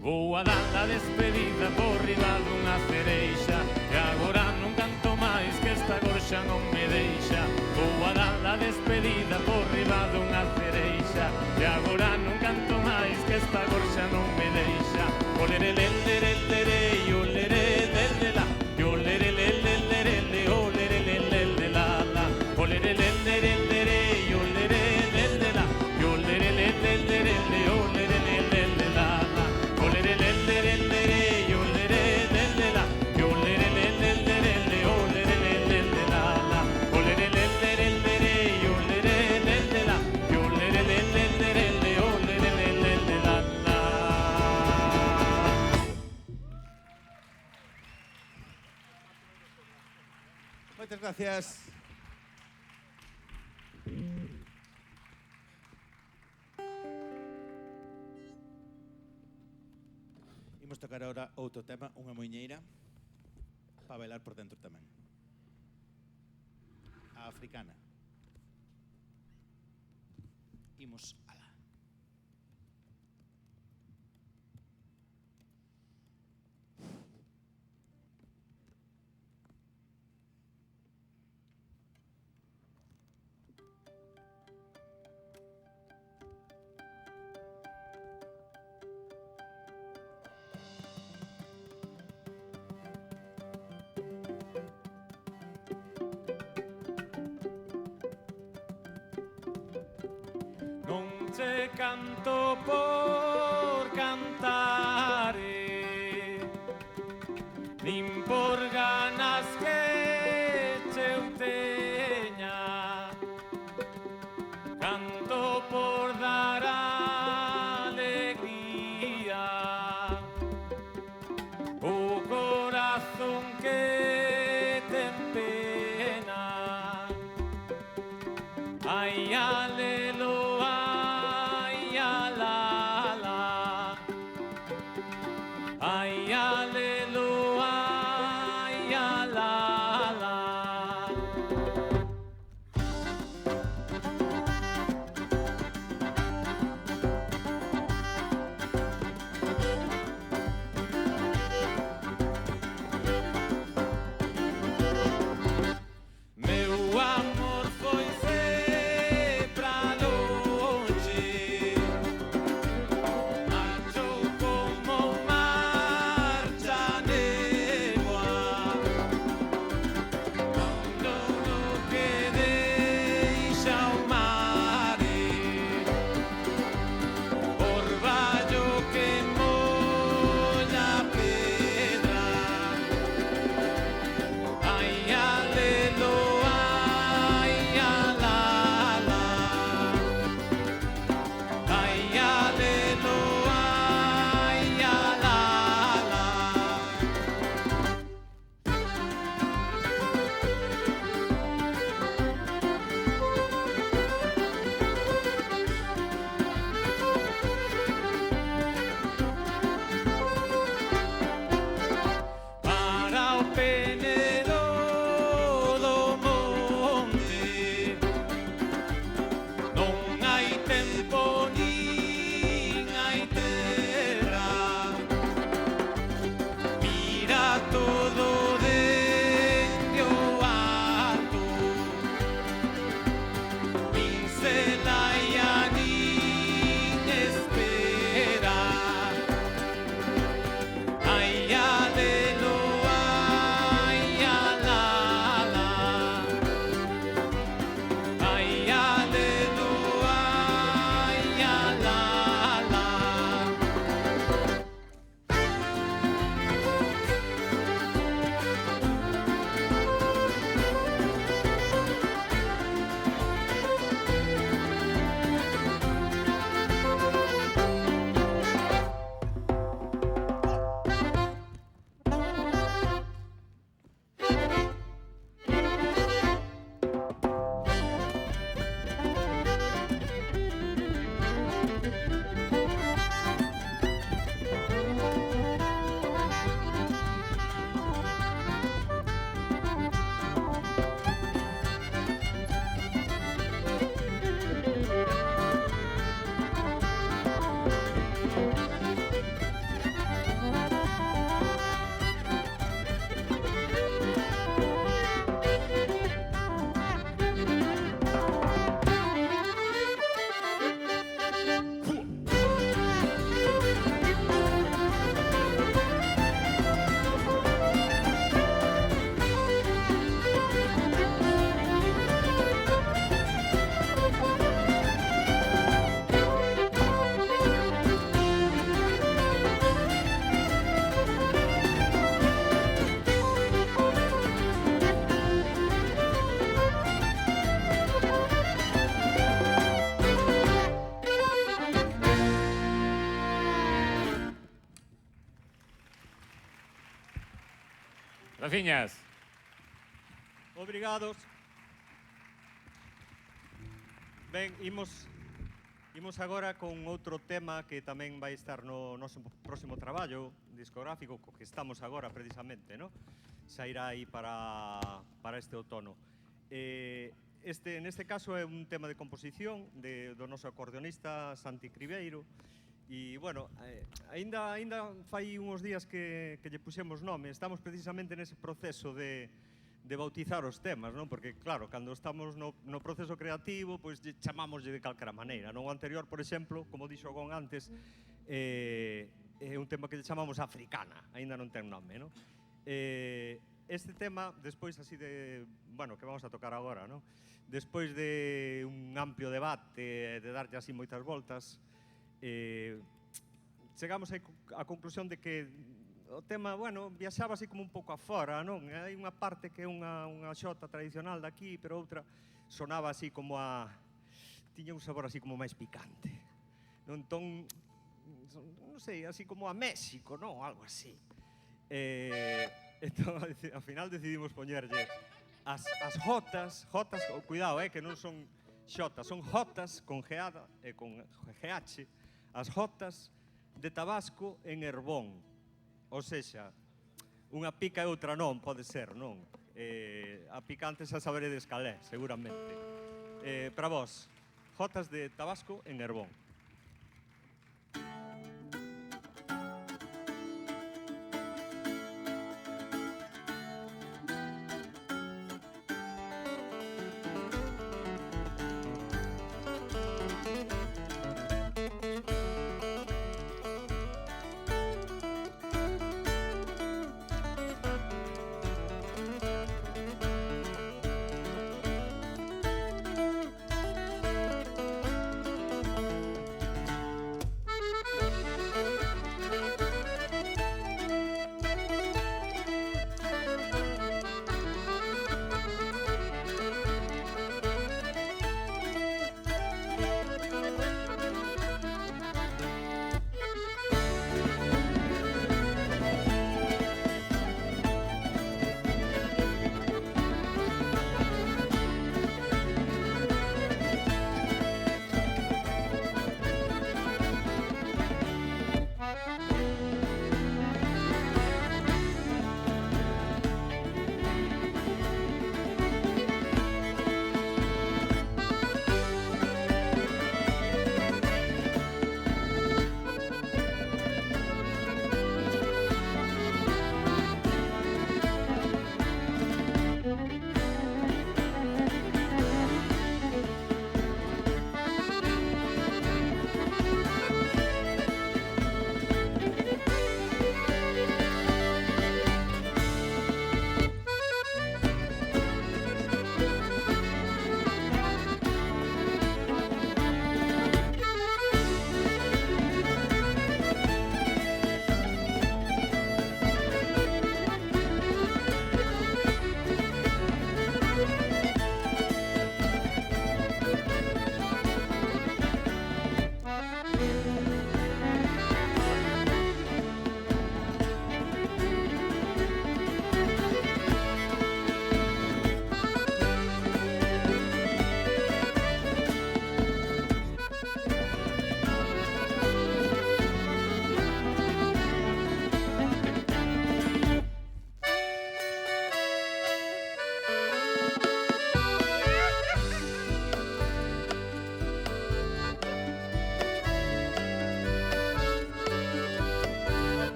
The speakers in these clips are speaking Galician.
Vou a dar a despedida por riba dunha cereixa e agora non canto máis que esta gorxa non me deixa. Vou a dar a despedida por riba dunha cereixa e agora non canto máis que esta gorxa non me deixa. Olere lere lere olere lere la olere lere lere olere lere la la olere lere lere olere lere la olere lere lere olere lere la la olere lere lere olere lere la olere lere lere olere lere la la olere lere lere olere lere la olere lere lere olere lere la la. Moitas gracias. Imos tocar agora outro tema, unha moiñeira, para bailar por dentro tamén. A africana. Imos alá. Non che canto por cantare, nin por ganas que eu teña. Canto por dar alegría o corazón que ten pena. Ai, alelo, ai, alala. Ai, alelo, ai, alala. Meu amor foi-se pra longe, marchou como marcha a névoa, abandono que deixa o mar, orvallo que molha a pedra. Ai, alelo, ai, alala. Ai, alelo, ai, alala. Para o penedo do monte non hai tempo nin hai terra. Mira todo dende o alto, nin se laia nin espera. Ai, alelo, ai, alala. Ai, alelo, ai, alala. Rafiñas. Obrigados. Ben, imos agora con outro tema que tamén vai estar no noso próximo traballo discográfico, co que estamos agora precisamente, no? Sairá aí para este outono. Neste caso é un tema de composición do noso acordeonista Santi Cribeiro. E, bueno, aínda fai uns días que lle pusemos nome. Estamos precisamente nese proceso de bautizar os temas, non? Porque, claro, cando estamos no proceso creativo, pois chamámoslle de calquera maneira, non? O anterior, por exemplo, como dixo Gon antes, é un tema que lle chamamos Africana, aínda non ten nome, non? Este tema, despois así de, bueno, que vamos a tocar agora, non? Despois de un amplio debate, de darlle así moitas voltas, chegamos á conclusión de que o tema, bueno, viaxaba así como un pouco afora, non? Hai unha parte que é unha xota tradicional daqui, pero outra sonaba así como tiña un sabor así como máis picante. Non? Entón, non sei, así como a México, non? Algo así. Entón, ao final decidimos poñerlle as jotas, cuidado, que non son xotas, son jotas con GH, as jotas de Tabasco en Herbón. Ou sexa, unha pica e outra non, pode ser, non? A picante xa saberedes cal é, seguramente. Para vos, jotas de Tabasco en Herbón.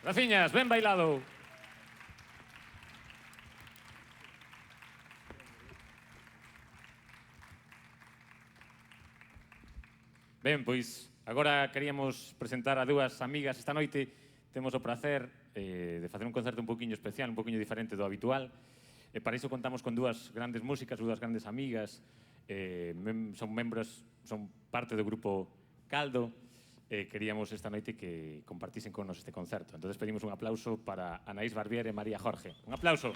Rafiñas, ben bailado. Ben, pois, agora queríamos presentar a dúas amigas esta noite. Temos o prazer de facer un concerto un poquinho especial, un poquinho diferente do habitual. E para iso contamos con dúas grandes músicas, dúas grandes amigas. Son membros, son parte do grupo Caldo. Queríamos esta noite que compartisen con nos este concerto. Entón, pedimos un aplauso para Anaís Barbier e María Jorge. Un aplauso.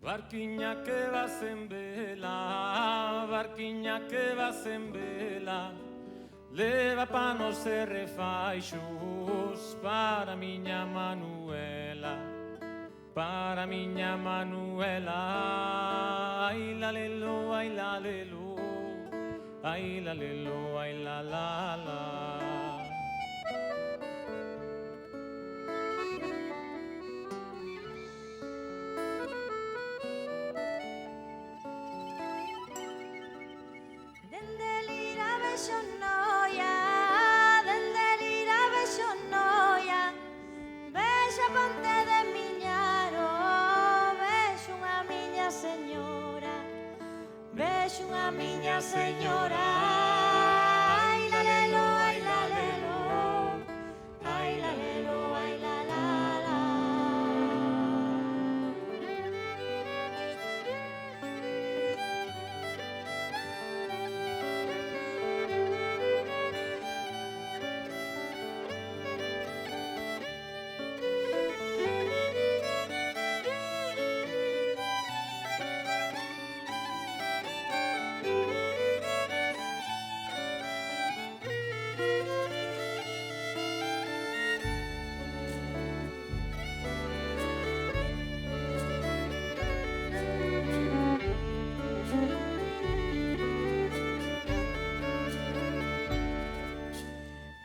Barquiña que vas en vela, barquiña que vas en vela, leva panos e refaixos para miña Manuela, para miña Manuela. Ai la lelo, ai la lelo, ai la lelo, ai la la la. Miña señora, ai la lelo, ai la lelo, ai la lelo, ai la la la.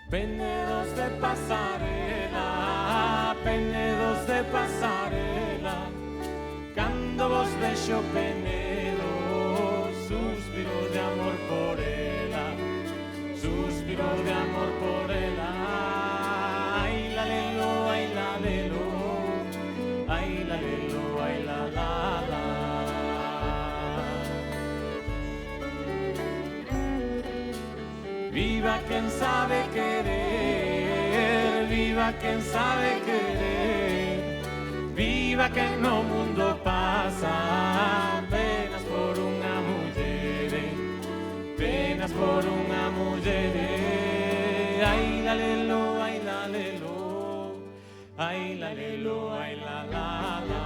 Penedos de pasarela, penedos de pasarela, cando vos vexo penedo, suspiro de amor por ela, suspiro de amor por ela. Ai la lelo, ai la lelo, ai la lelo, ai la la la. Viva quien sabe querer, viva quien sabe querer, viva que no mundo pasa penas por unha muller, penas por unha muller. Ai la lelo, ai la lelo, ai la lelo, ai la la la.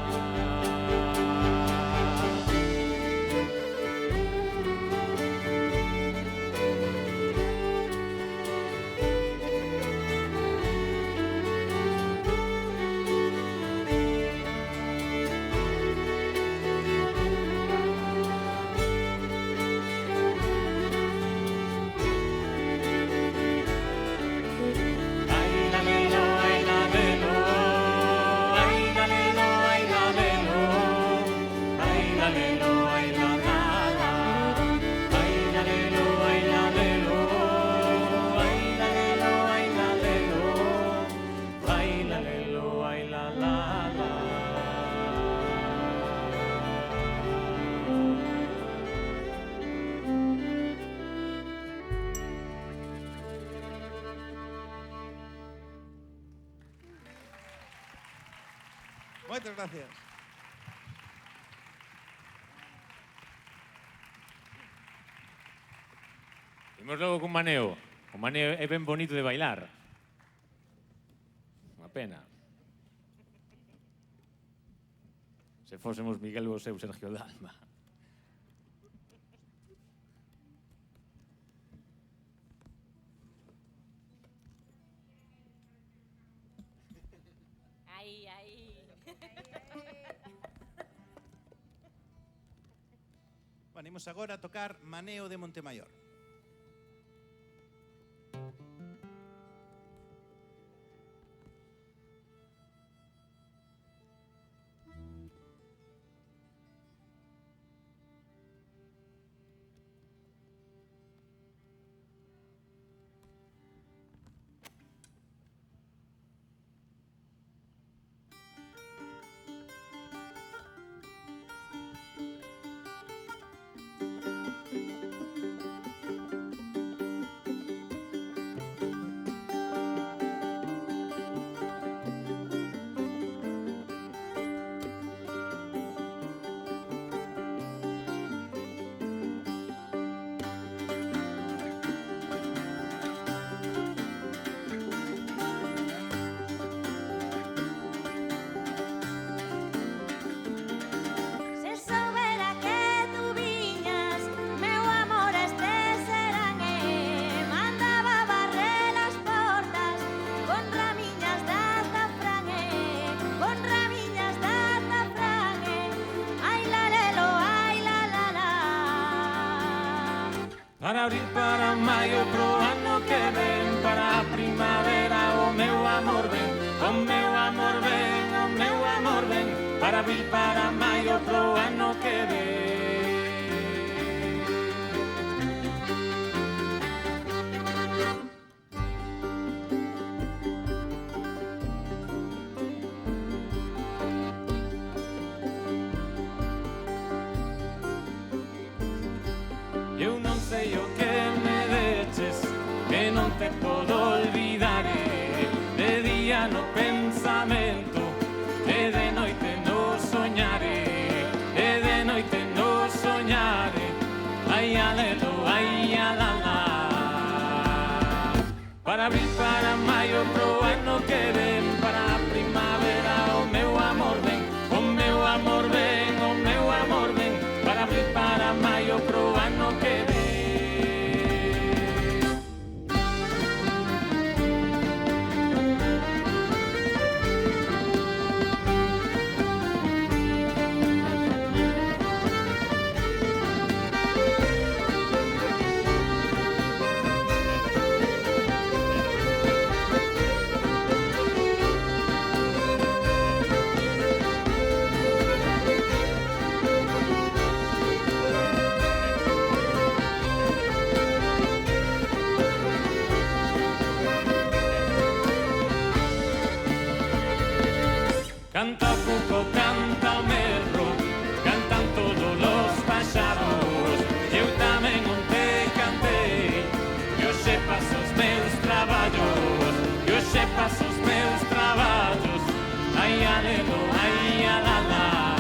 Moitas gracias. Imos logo cun maneo. O maneo é ben bonito de bailar. Unha pena. Se fósemos Miguel ou seu Sergio Dalma. Aí, aí. Venimos agora a tocar Maneo de Montemayor. Se soubera que tú viñas, meu amor, este serán mandaba barrer as portas con ramiñas de azafrán con ramiñas de azafrán ai la lelo, ai la la la. Para abril, para maio, pro ano que ven, para a primavera o meu amor ven, o meu amor ven, o meu amor ven, para abril, para maio, pro ano que ven. Eu non sei o que me deches, que non te podo olvidar. De día no pensamento, e de noite no soñare, e de noite no soñare. Ai alelo, ai alala. Para abril, para maio, pro ano que ven, para a primavera o meu amor ven, o meu amor ven, o meu amor ven, para abril, para maio, pro ano que ven. Canta o cuco, canta o merro, cantan todos los paxaros. Eu tamén onte cantei, que hoxe paso os meus traballos, que hoxe paso os meus traballos. Ai alelo, ai alala.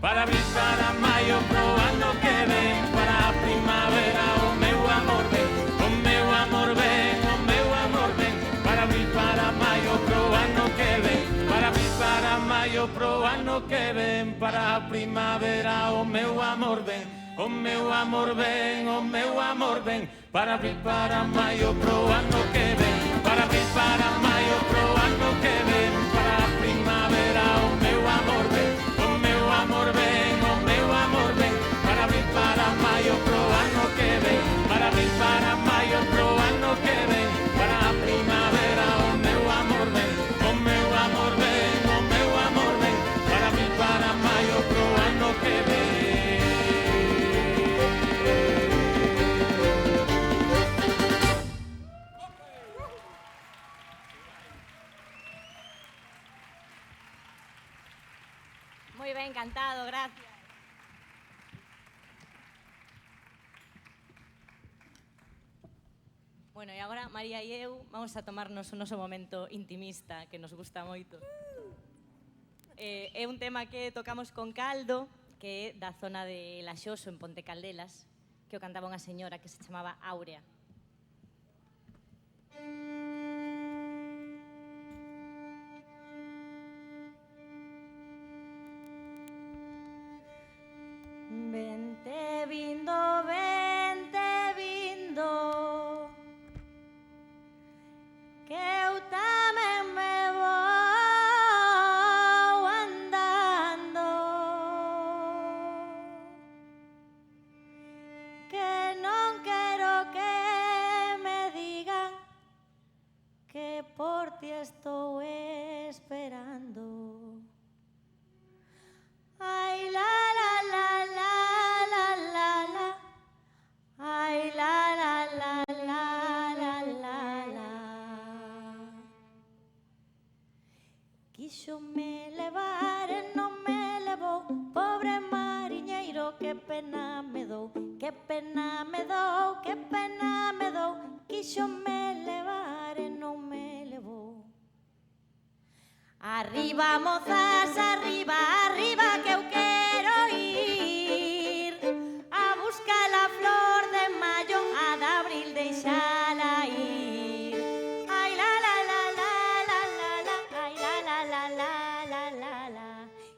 Para abril, para maio, pro ano que ven, para a primavera o meu amor ven, o meu amor ven, o meu amor ven, para abril, para maio, pro ano que ven, para abril, para maio, pro ano que ven, para a primavera o meu amor ven, o meu amor ven, o meu amor ven, para abril, para maio, pro ano que ven, para abril, para maio, pro ano que ven, para a primavera o meu amor ven, o meu amor ven, o meu amor ven, para abril, para maio, pro ano que ven, para abril, para maio, pro ano que ven, para a primavera o meu amor ven, o meu amor ven, o meu amor ven, para abril, para maio, pro ano que ven. Moi ben cantado, gracias. Bueno, e agora María e eu vamos a tomarnos o noso momento intimista que nos gusta moito. É un tema que tocamos con Caldo, que é da zona de Laxoso, en Ponte Caldelas, que o cantaba unha señora que se chamaba Áurea. Vente vindo, que eu tamén me vou andando. Arriba, mozas, arriba, arriba, que eu quero ir a buscar a flor de maio, a de abril deixala ir. Ai, la, la, la, la, la, la, la, ai, la, la, la, la, la, la, la.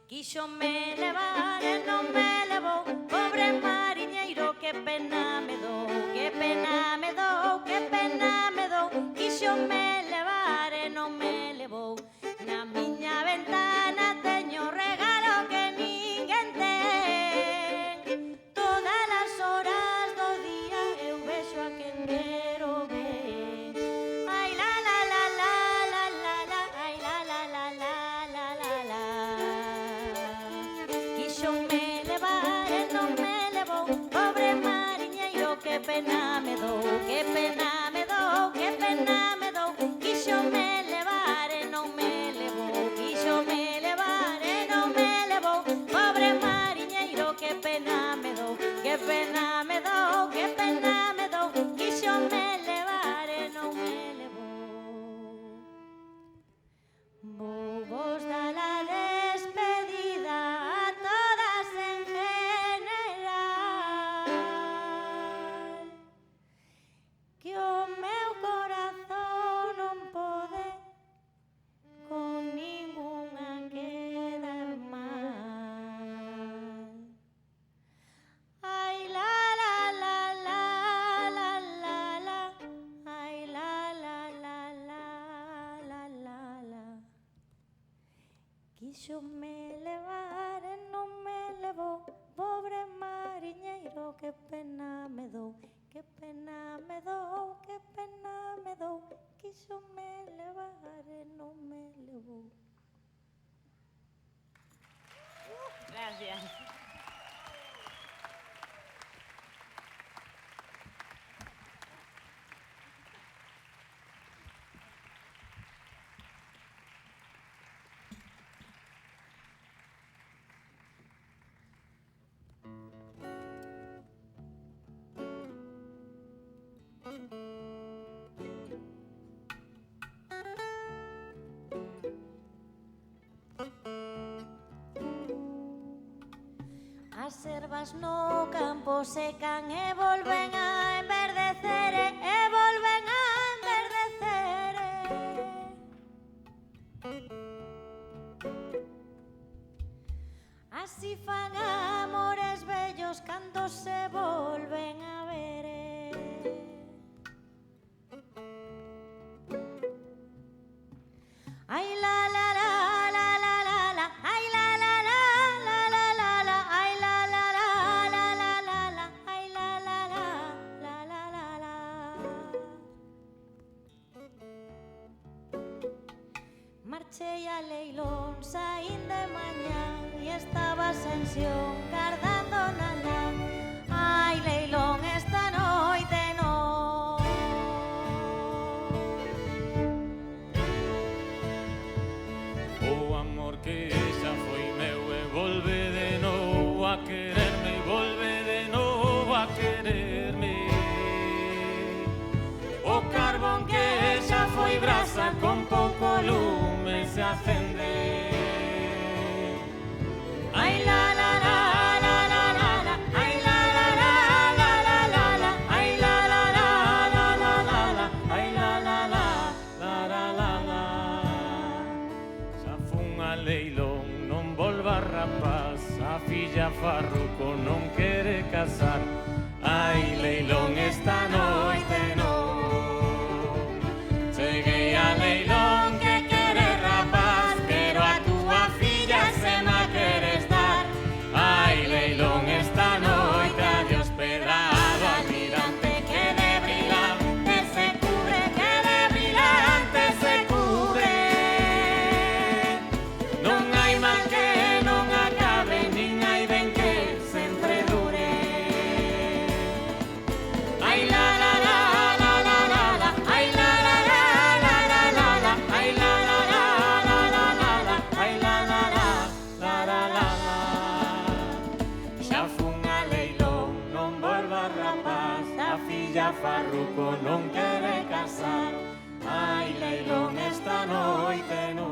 Quixo me levar e non me levou, pobre mariñeiro, que pena me dou, que pena me dou, que pena me dou. Quixo me levar e non me levou. Na miña ventana teño regalo que ninguén ten. Todas as horas do día eu vexo a quen quero ver. Ai, la, la, la, la, la, la, la, ai, la, la, la, la, la, la, la. Quixo me levar e non me levou, pobre mariñeiro, que pena me dou, que pena me dou, que pena me dou. Quixo me levar e non me levou, quixo me levar e non me levou, pobre mariñeiro, que pena me dou, que pena me dou, que pena me dou. Quixo me levar e non me levou. Vou vos dar a despedida a todas en general, que o meu corazón non pode con ningunha quedar mal. Ai, la, la, la, la, la, la, la, ai, la, la, la, la, la, la, la. Quixo me levar e non me levou, pobre mariñeiro, que pena me dou, que pena me dou, que pena me dou. Quixo me levar e non me levou. Gracias. As ervas no campo secan e volven a enverdecer, e volven a enverdecer. Así fan amores bellos cando se volven a ver. Ai, la, la, la, la, la, la, la, ai, la, la, la, la, la, la, la, ai, la, la, la, la, la, la, la, ai, la, la, la, la, la, la, la. Marchei a Leilón, saín de mañán e estaba Ascensión cardando na lan. Ai, Leilón, esta noite non. O amor que xa foi meu e volve de novo a quererme, e volve de novo a quererme. O carbón que xa foi brasa con pouco lume se acende. Ai, la, la, la, la, la, la, la, ai, la, la, la, la, la, la, la, ai, la, la, la, la, la, la, la, ai, la, la, la, la, la, la, la. Xa fun a Leilón, non volva rapaz, a filla Farruco non quere casar. Ai, Leilón, esta noite non. Cheguei a Leilón, que quere rapaz, pero a túa filla se ma queres dar. Ai, Leilón, esta noite adiós pedrado, almirante que de brilante se cubre, que de brilante se cubre. Non hai mal que non acabe, nin hai ben que sempre dure. Ai, la, la, la, la, la, la, la, ai, la, la, la, la, la, la, la, ai, la, la, la, la, la, la, la, ai, la, la, la, la, la, la, la. Xa fun a Leilón, non volva rapaz, a filla Farruco non quere casar. Ai, Leilón, esta noite non.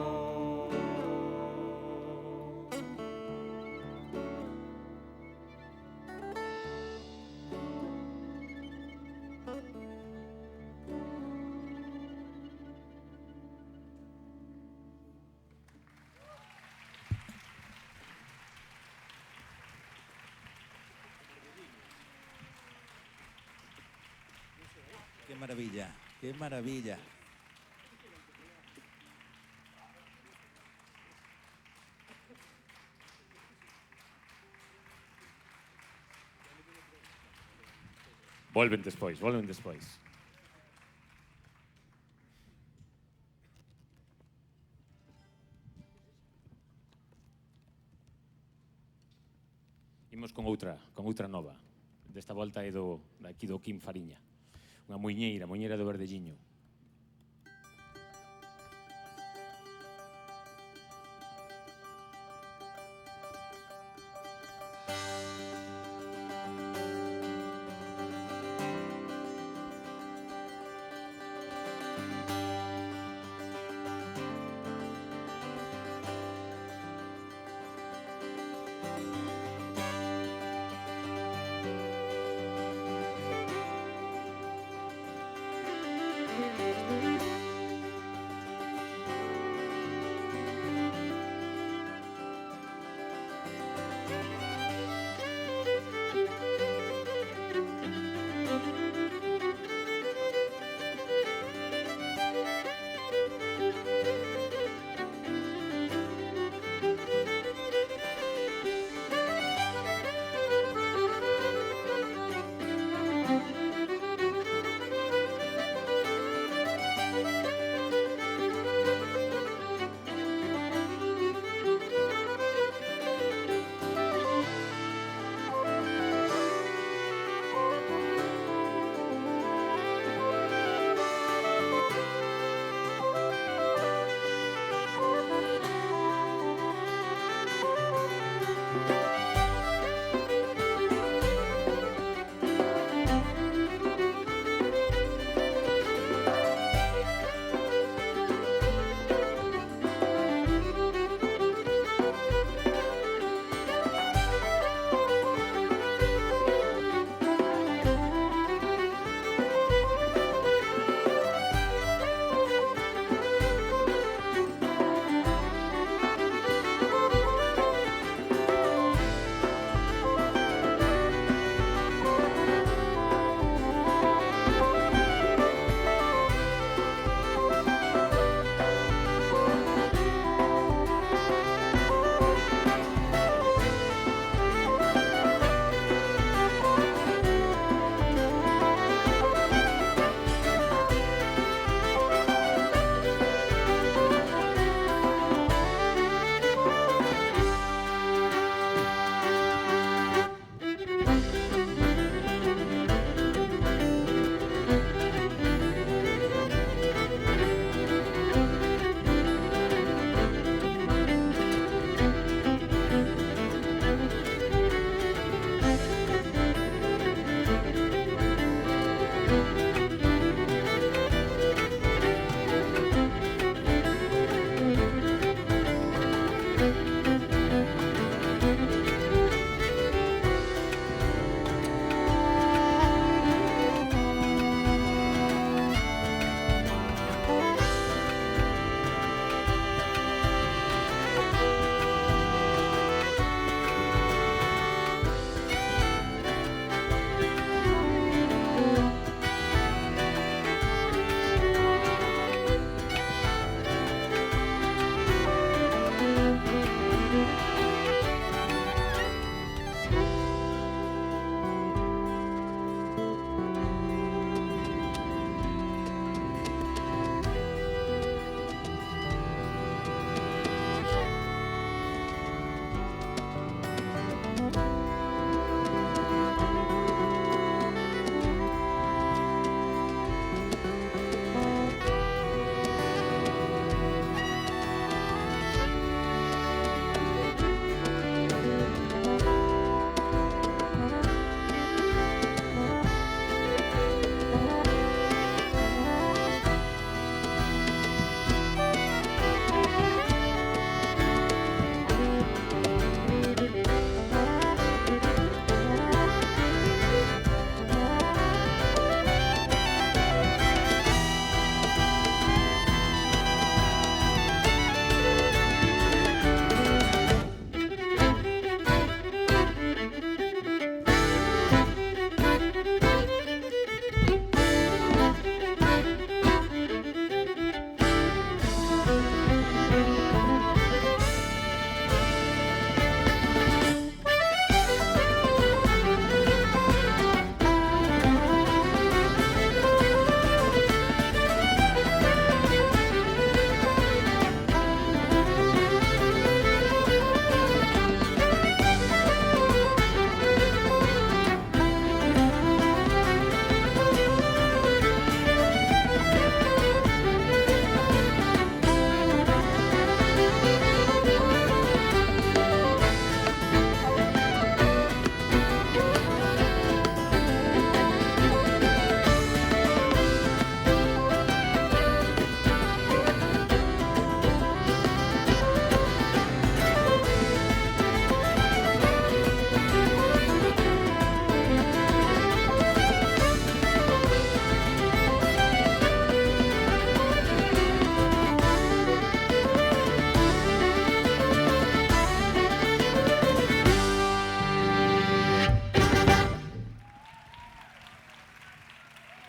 maravilla, qué maravilla. Volven despois, volven despois. Imos con outra nova. Desta volta é aquí do Quim Fariña. Unha muiñeira do Verdelliño.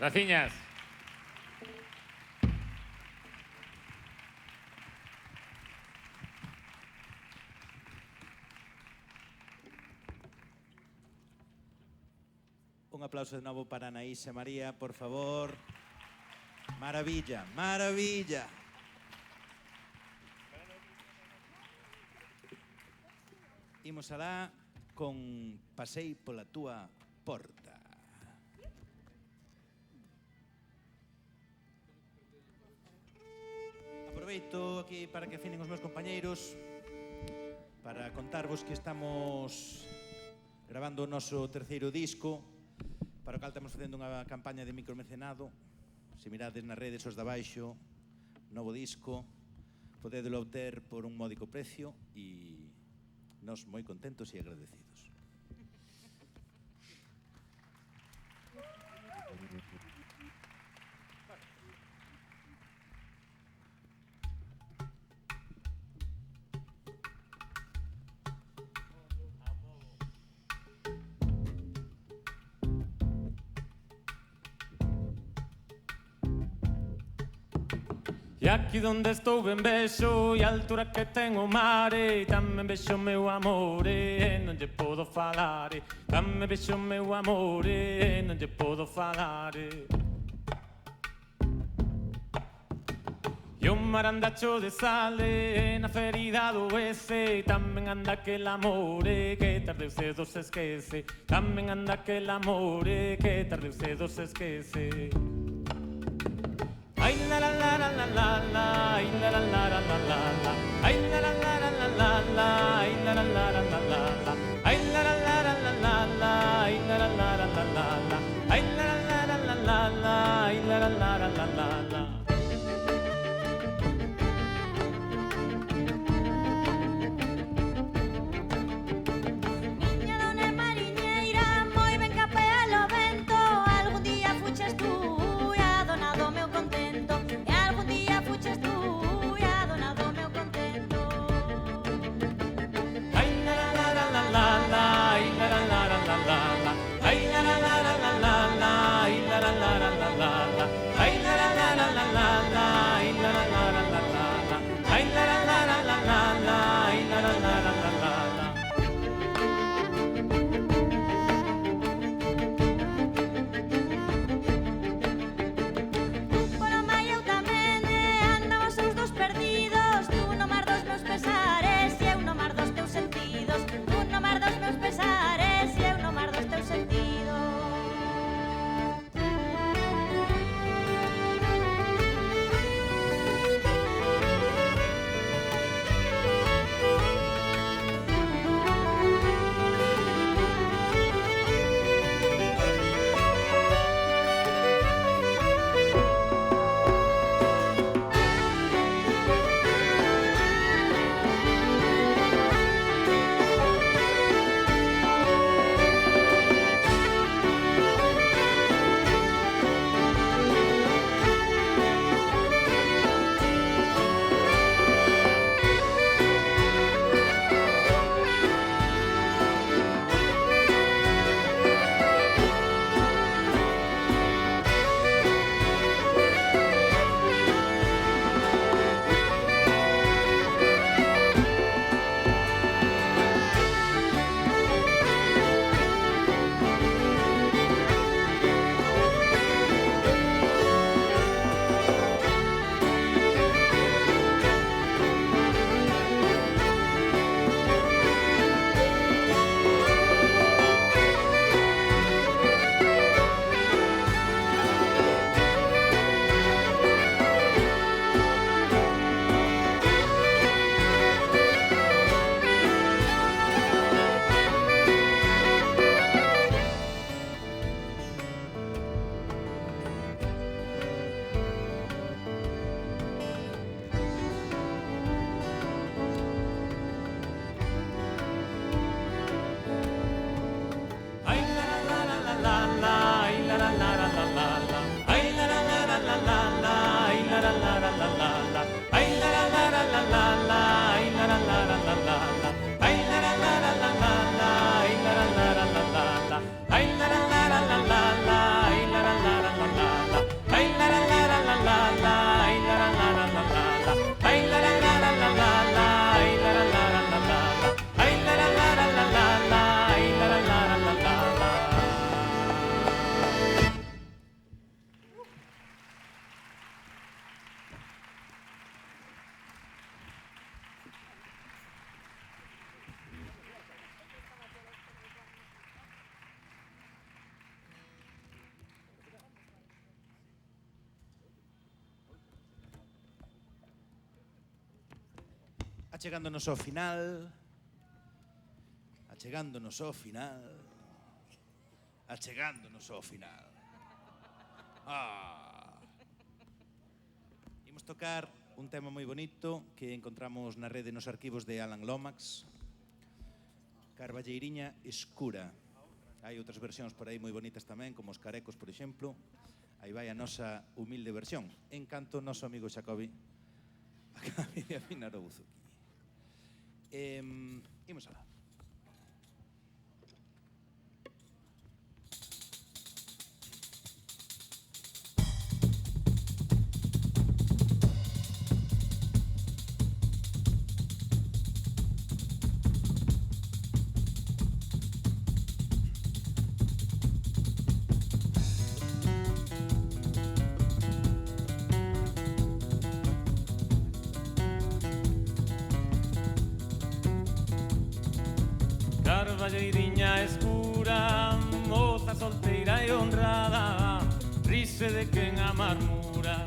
Graciñas. Un aplauso de novo para Anaís e María, por favor. Maravilla, maravilla. Imos alá con Pasei pola túa porta. Aproveito aquí para que afinen os meus compañeiros para contarvos que estamos gravando o noso terceiro disco, para o cal estamos facendo unha campaña de micromecenado. Se mirades nas redes os de abaixo, novo disco, podedelo obter por un módico precio e nos moi contentos e agradecidos. E aquí donde estou ben vexo e a altura que ten o mare, tamén vexo meu amore, non lle podo falar, tamén vexo meu amore, non lle podo falar. E o mar anda cho de sale na ferida do oeste, tamén anda aquel amore que tarde ou cedo se esquece, tamén anda aquel amore que tarde ou cedo se esquece. Ay la la la la la la la, ay la la la la la la la, ay la la la la la la la, ay la la la la la la la, ay la la la la la la la, ay la la la la la la la, ay la la la la la la la, ay la la la la la la. Miña dona é mariñeira, moi ben capea o vento. Algún día fuches tú e a dona do meu contento. E algún día fuches tú e a dona do meu contento. Ay la la la la la la, Achegándonos ao final. Achegándonos ao final. Achegándonos ao final. Imos tocar un tema moi bonito que encontramos na rede nos arquivos de Alan Lomax. Carballeiriña escura. Hai outras versións por aí moi bonitas tamén, como os Carecos, por exemplo. Aí vai a nosa humilde versión. En canto, noso amigo Xacobi acabe de afinar o buzo aquí. Imos alá. Carballeiriña escura, moza solteira e honrada, rise de quen a marmura,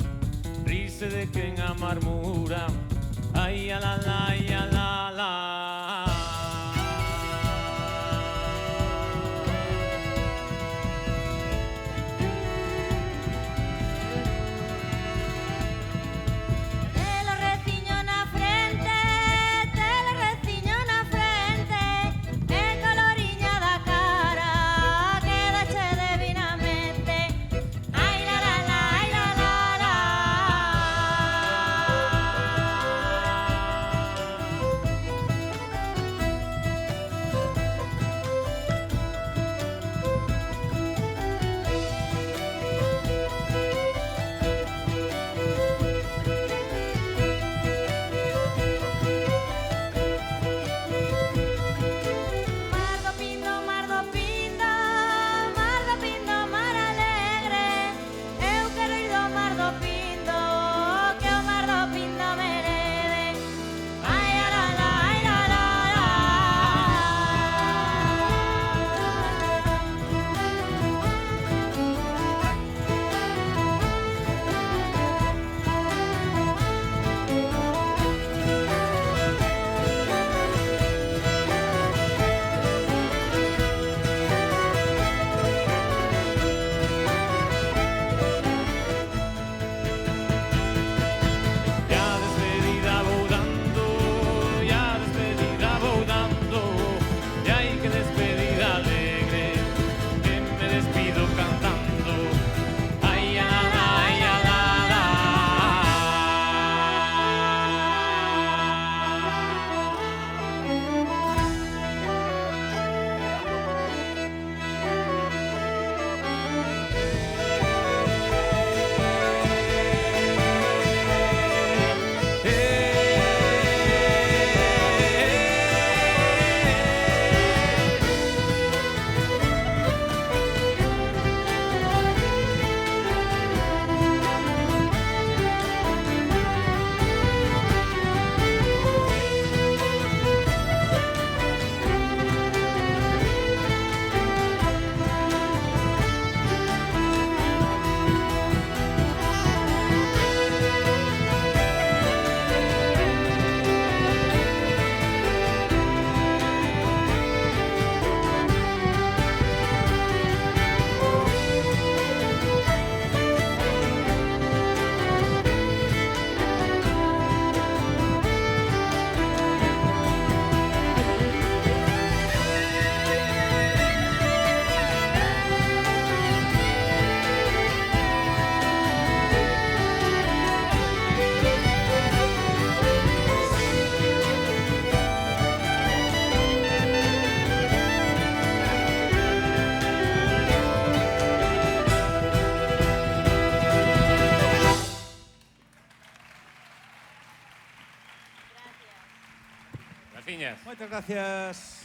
rise de quen a marmura. Ai, ala, la, ai, ala, la. Moitas gracias.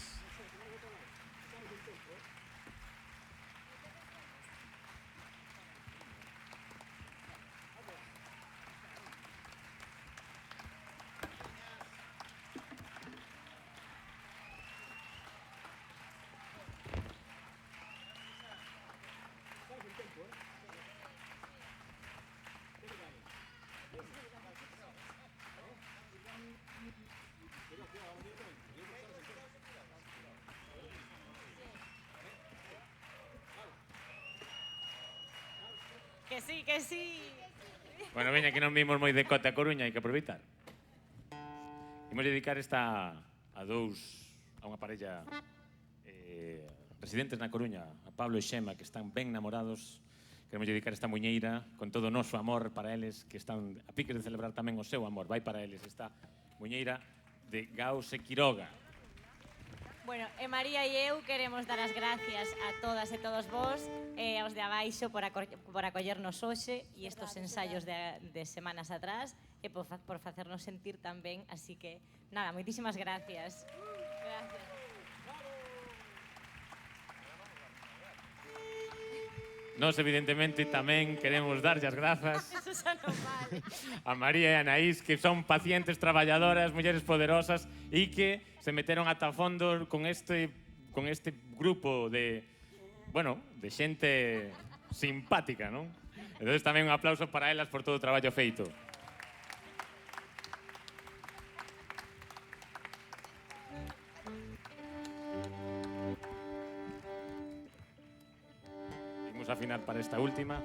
Que sí, que sí. Bueno, veña, que non vimos moi de Cote a Coruña, hai que aproveitar. Imos dedicar esta a unha parella residentes na Coruña, a Pablo e Xema, que están ben namorados. Queremos dedicar esta muñeira con todo o noso amor para eles, que están a piques de celebrar tamén o seu amor. Vai para eles esta muñeira de Gaus e Quiroga. Bueno, María e eu queremos dar as gracias a todas e todos vos e aos de abaixo por acollernos hoxe e estos ensaios de semanas atrás e por facernos sentir tan ben, así que, nada, moitísimas gracias. Gracias. Nós, evidentemente, tamén queremos darlle as grazas Eso xa non vale. a María e a Anaís, que son pacientes, traballadoras, mulleres poderosas e que se meteron ata fondo con este grupo de, bueno, de xente simpática, non? Entón, tamén un aplauso para elas por todo o traballo feito. Imos afinar para esta última.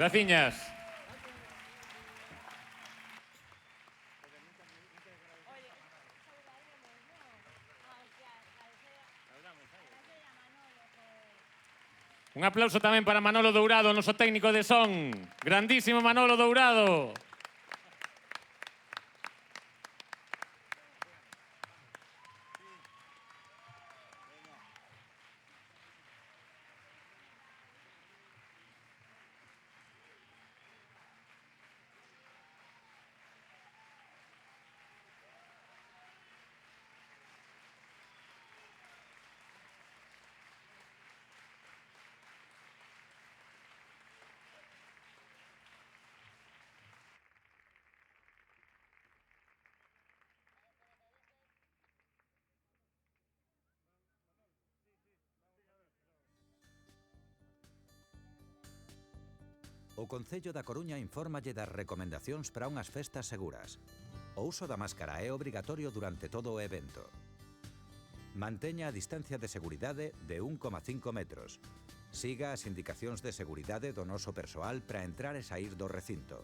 Graciñas. Un aplauso tamén para Manolo Dourado, noso técnico de son. Grandísimo Manolo Dourado. O Concello da Coruña infórmalle das recomendacións para unhas festas seguras. O uso da máscara é obrigatorio durante todo o evento. Manteña a distancia de seguridade de 1,5 metros. Siga as indicacións de seguridade do noso persoal para entrar e saír do recinto.